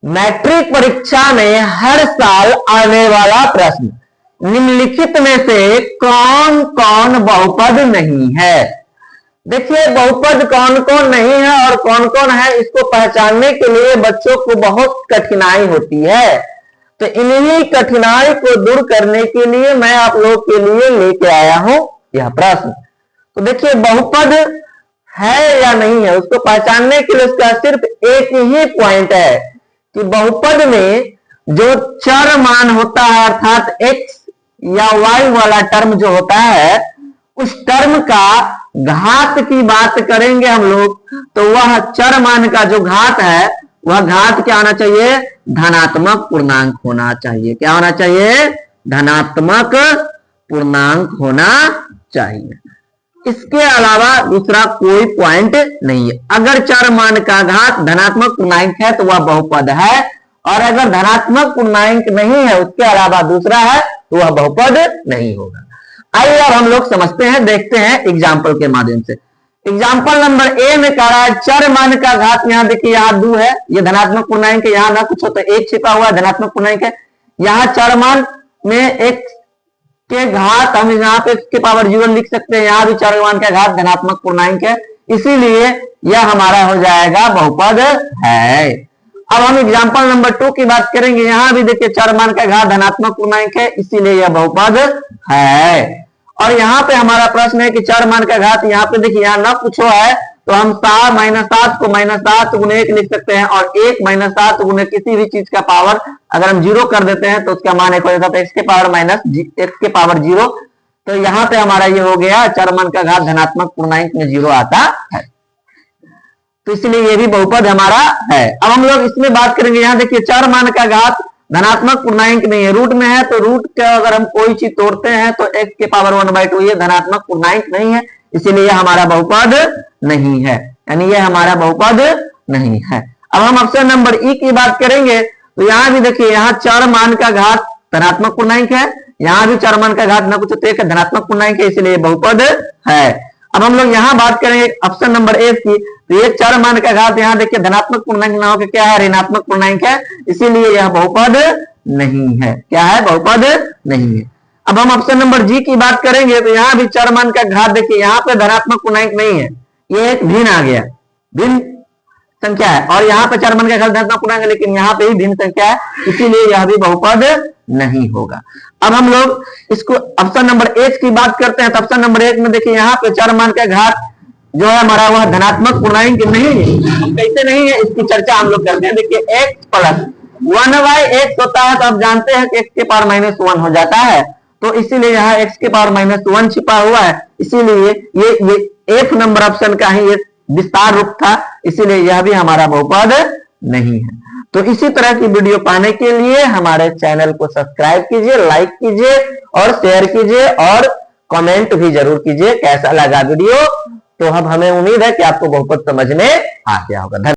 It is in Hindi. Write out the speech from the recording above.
मैट्रिक परीक्षा में हर साल आने वाला प्रश्न, निम्नलिखित में से कौन कौन बहुपद नहीं है। देखिए बहुपद कौन कौन नहीं है और कौन कौन है, इसको पहचानने के लिए बच्चों को बहुत कठिनाई होती है। तो इन्हीं कठिनाई को दूर करने के लिए मैं आप लोग के लिए लेके आया हूं यह प्रश्न। तो देखिए बहुपद है या नहीं है, उसको पहचानने के लिए उसका सिर्फ एक ही पॉइंट है कि बहुपद में जो चर मान होता है अर्थात x या y वाला टर्म जो होता है, उस टर्म का घात की बात करेंगे हम लोग, तो वह चर मान का जो घात है वह घात क्या होना चाहिए, धनात्मक पूर्णांक होना चाहिए। क्या होना चाहिए, धनात्मक पूर्णांक होना चाहिए। इसके अलावा दूसरा कोई पॉइंट नहीं है। अगर चर मान का घात धनात्मक पूर्णांक है तो वह बहुपद है, और अगर धनात्मक पूर्णांक नहीं है, उसके अलावा दूसरा है, तो वह बहुपद नहीं होगा। आइए अब हम लोग समझते हैं, देखते हैं एग्जाम्पल के माध्यम से। एग्जाम्पल नंबर ए में कह रहा है चर मान का घात, यहां देखिए यहाँ 2 है, ये धनात्मक पूर्णांक है, यहाँ ना कुछ होता है, 1 छिपा हुआ है, धनात्मक पूर्णांक है। यहाँ चर मान में x के घात हम यहाँ पे x के पावर 0 लिख सकते हैं, यहाँ भी चर मान का घात धनात्मक पूर्णांक है, इसीलिए यह हमारा हो जाएगा बहुपद है। अब हम एग्जाम्पल नंबर 2 की बात करेंगे, यहां भी देखिए चर मान का घात धनात्मक पूर्णांक है, इसीलिए यह बहुपद है। और यहाँ पे हमारा प्रश्न है कि चर मान का घात, यहाँ पे देखिए यहाँ ना पूछो है, तो हम 7 को -7 गुने 1 लिख सकते हैं, और 1 - 7 गुने किसी भी चीज का पावर अगर हम 0 कर देते हैं तो उसका मान 1 हो जाता है, x के पावर 0। तो यहाँ पे हमारा ये हो गया चर मान का घात धनात्मक पूर्णांक में 0 आता है, तो इसलिए ये भी बहुपद हमारा है। अब हम लोग इसमें बात करेंगे, यहाँ देखिए चर मान का घात धनात्मक पूर्णांक नहीं है, रूट में है, तो रूट का अगर हम कोई चीज तोड़ते हैं तो x के पावर 1/2 ये धनात्मक पूर्णांक नहीं है, इसीलिए यह हमारा बहुपद नहीं है, यानी यह हमारा बहुपद नहीं है। अब हम ऑप्शन नंबर ई की बात करेंगे, तो यहाँ भी देखिए यहाँ चर मान का घात धनात्मक पूर्णांक है, यहाँ भी चर मान का घात न कुछ एक धनात्मक पूर्णांक है, इसलिए बहुपद है। अब हम लोग यहाँ बात करेंगे ऑप्शन नंबर ए की, तो ये चर मान का घात यहाँ देखिए धनात्मक पूर्णांक ना होकर क्या है, ऋणात्मक पूर्णांक है, इसीलिए यह बहुपद नहीं है। क्या है, बहुपद नहीं है। अब हम ऑप्शन नंबर जी की बात करेंगे, तो यहाँ भी चर मान का घात देखिए यहाँ पे धनात्मक पूर्णांक नहीं है, ये एक भिन्न आ गया, भिन्न संख्या है, और यहाँ पे चर मान का घात धनात्मक पूर्णांक है, लेकिन यहाँ पे ही भिन्न संख्या है, इसीलिए यह भी बहुपद नहीं होगा। अब हम लोग इसको ऑप्शन नंबर एच की बात करते हैं, तो ऑप्शन नंबर 1 में देखिए यहाँ पे चर मान का घात जो है हमारा वह धनात्मक पूर्णांक नहीं है। कैसे नहीं है, इसकी चर्चा हम लोग करते हैं। देखिए x + 1/x होता है, तो आप जानते हैं कि x के पावर -1 हो जाता है, तो इसीलिए यहाँ x के पावर -1 छिपा हुआ है, इसीलिए ये F नंबर ऑप्शन का ही ये विस्तार रूप था, इसीलिए यह भी हमारा बहुपद नहीं है। तो इसी तरह की वीडियो पाने के लिए हमारे चैनल को सब्सक्राइब कीजिए, लाइक कीजिए और शेयर कीजिए, और कमेंट भी जरूर कीजिए कैसा लगा वीडियो। तो अब हमें उम्मीद है कि आपको बहुपद समझ में आ गया होगा।